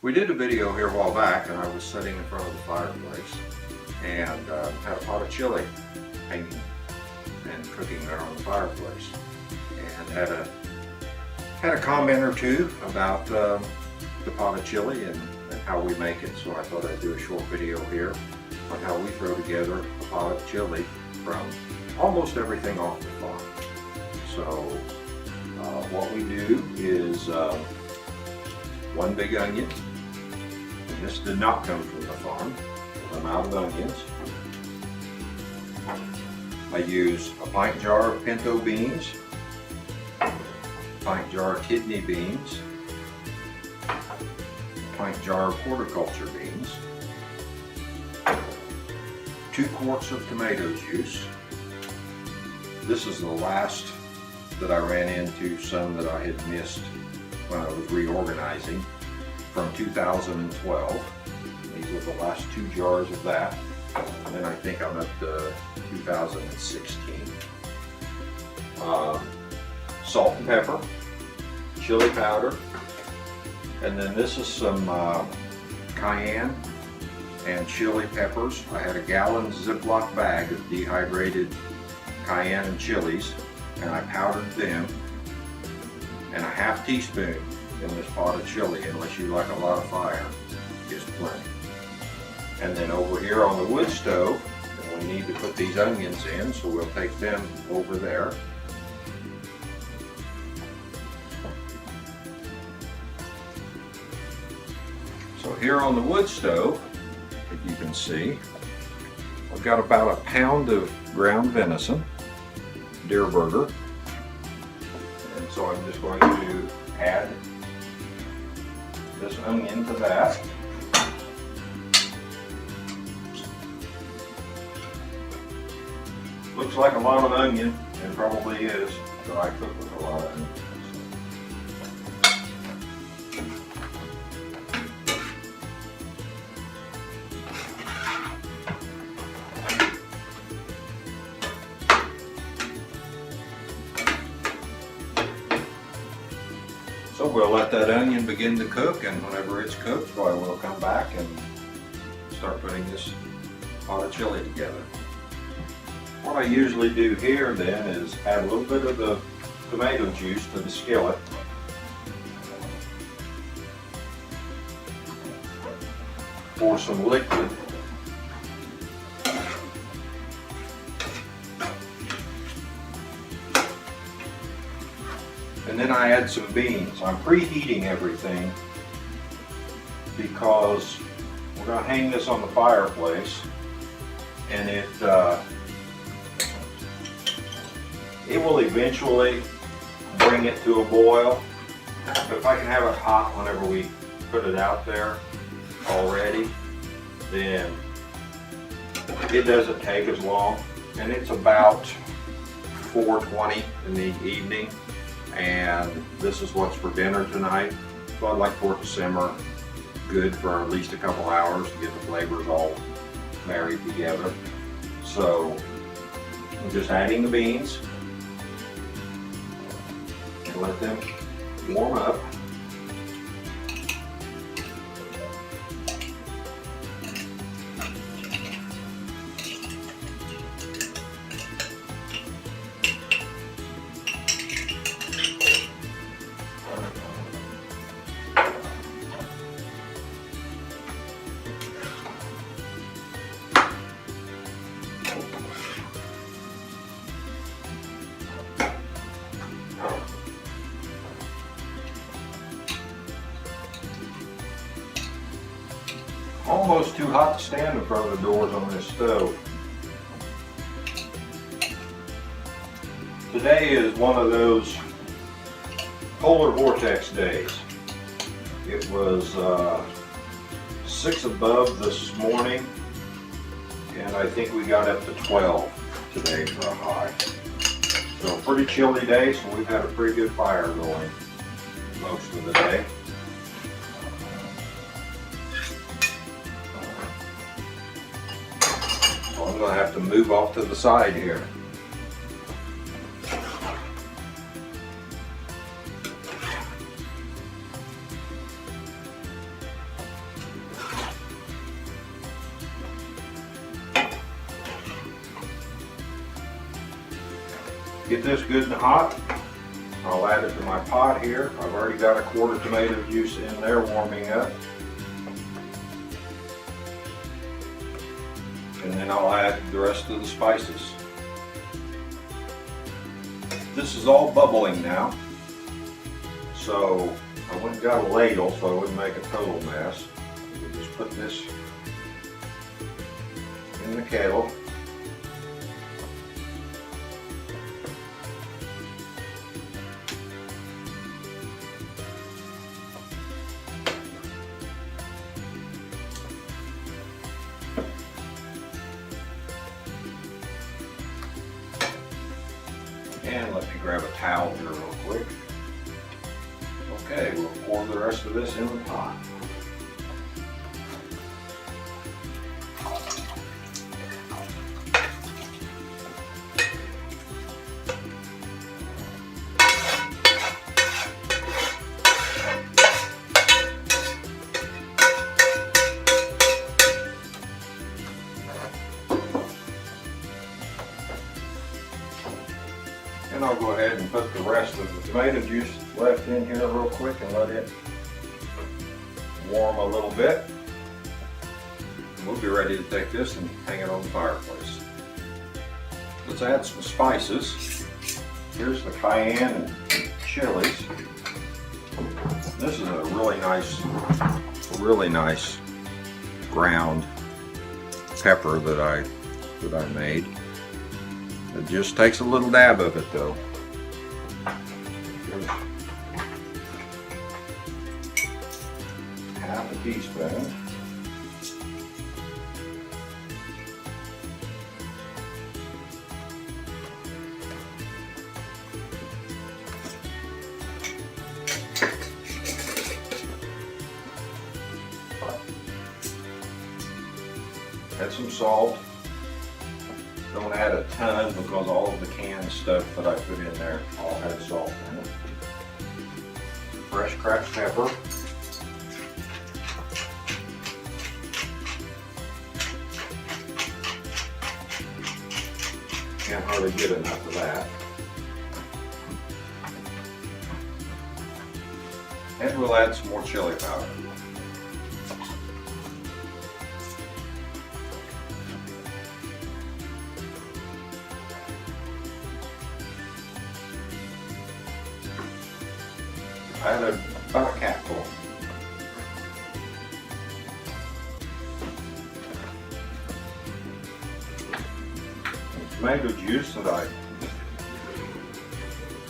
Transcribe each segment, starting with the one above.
We did a video here a while back, and I was sitting in front of the fireplace and had a pot of chili hanging and cooking there on the fireplace, and had a comment or two about the pot of chili and how we make it. So I thought I'd do a short video here on how we throw together a pot of chili from almost everything off the farm. So what we do is one big onion. And this did not come from the farm. I'm out of onions. I use a pint jar of pinto beans, a pint jar of kidney beans, a pint jar of horticulture beans, 2 quarts of tomato juice. This is the last that I ran into some that I had missed when I was reorganizing from 2012. These are the last 2 jars of that. And then I think I'm up to 2016. Salt and pepper, chili powder, and then this is some cayenne and chili peppers. I had a gallon Ziploc bag of dehydrated cayenne and chilies, and I powdered them, and a half teaspoon in this pot of chili, unless you like a lot of fire, is plenty. And then over here on the wood stove, we need to put these onions in, so we'll take them over there. So here on the wood stove, if you can see, I've got about a pound of ground venison, deer burger. And so I'm just going to add this onion to that. Looks like a lot of onion, and probably is, but I cook with a lot of onion. So we'll let that onion begin to cook, and whenever it's cooked, I will come back and start putting this pot of chili together. What I usually do here then is add a little bit of the tomato juice to the skillet. Pour some liquid. And then I add some beans. I'm preheating everything because we're going to hang this on the fireplace, and it will eventually bring it to a boil. But if I can have it hot whenever we put it out there already, then it doesn't take as long. And it's about 4:20 in the evening, and this is what's for dinner tonight. So I'd like for it to simmer good for at least a couple hours to get the flavors all married together. So I'm just adding the beans. Let them warm up. Almost too hot to stand in front of the doors on this stove. Today is one of those polar vortex days. It was 6 above this morning, and I think we got up to 12 today for a high. So a pretty chilly day, so we've had a pretty good fire going most of the day. I'm going to have to move off to the side here. Get this good and hot. I'll add it to my pot here. I've already got a quart of tomato juice in there warming up. And then I'll add the rest of the spices. This is all bubbling now. So I went and got a ladle so I wouldn't make a total mess. We'll just put this in the kettle. And let me grab a towel here real quick. Okay, we'll pour the rest of this in the pot. And I'll go ahead and put the rest of the tomato juice left in here real quick and let it warm a little bit. And we'll be ready to take this and hang it on the fireplace. Let's add some spices. Here's the cayenne and chilies. This is a really nice ground pepper that I made. It just takes a little dab of it though. Here's half a teaspoon. Add some salt. Don't add a ton because all of the canned stuff that I put in there all had salt in it. Fresh cracked pepper. Can't hardly get enough of that. And we'll add some more chili powder. I had about a capful. The tomato juice that I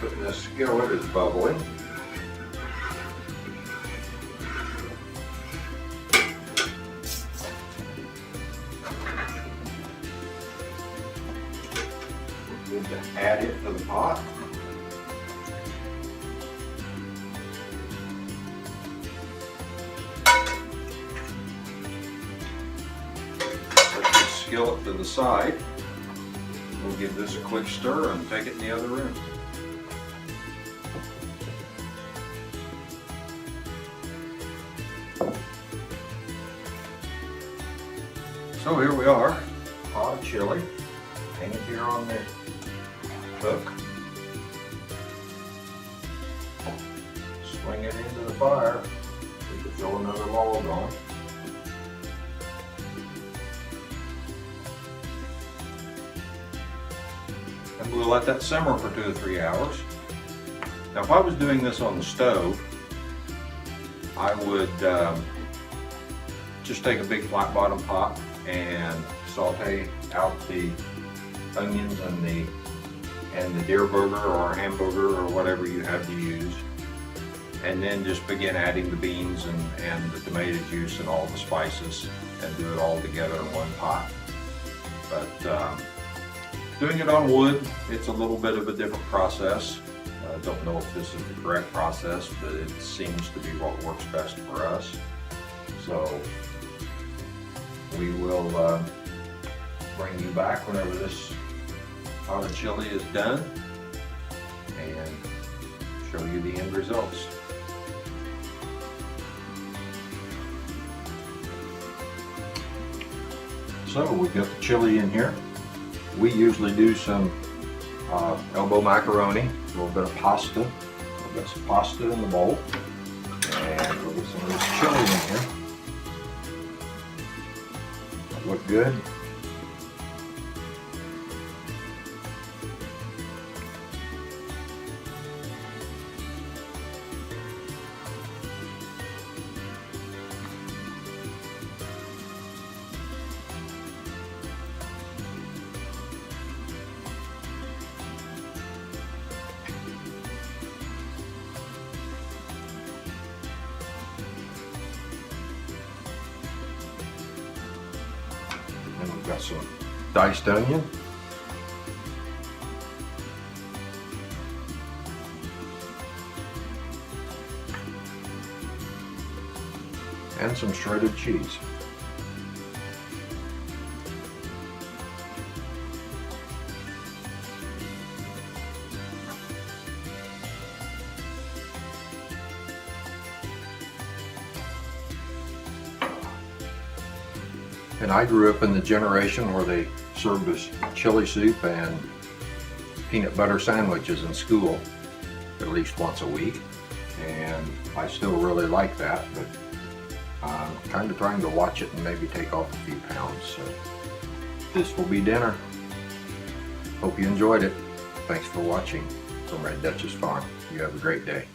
put in this skillet is bubbling. We're going to add it to the pot. Skillet to the side. We'll give this a quick stir and take it in the other room. So here we are, pot of chili, hang it here on the hook. Swing it into the fire. We could throw another log on. And we'll let that simmer for 2 to 3 hours. Now if I was doing this on the stove, I would just take a big flat bottom pot and saute out the onions and the deer burger or hamburger or whatever you have to use, and then just begin adding the beans and the tomato juice and all the spices and do it all together in one pot. But doing it on wood, it's a little bit of a different process. I don't know if this is the correct process, but it seems to be what works best for us. So we will bring you back whenever this pot of chili is done and show you the end results. So we've got the chili in here. We usually do some elbow macaroni, a little bit of pasta, we'll get some pasta in the bowl, and we'll get some of this chili in here. That look good. And we've got some diced onion. And some shredded cheese. And I grew up in the generation where they served us chili soup and peanut butter sandwiches in school at least once a week. And I still really like that, but I'm kind of trying to watch it and maybe take off a few pounds. So this will be dinner. Hope you enjoyed it. Thanks for watching from Dutchess Farm. You have a great day.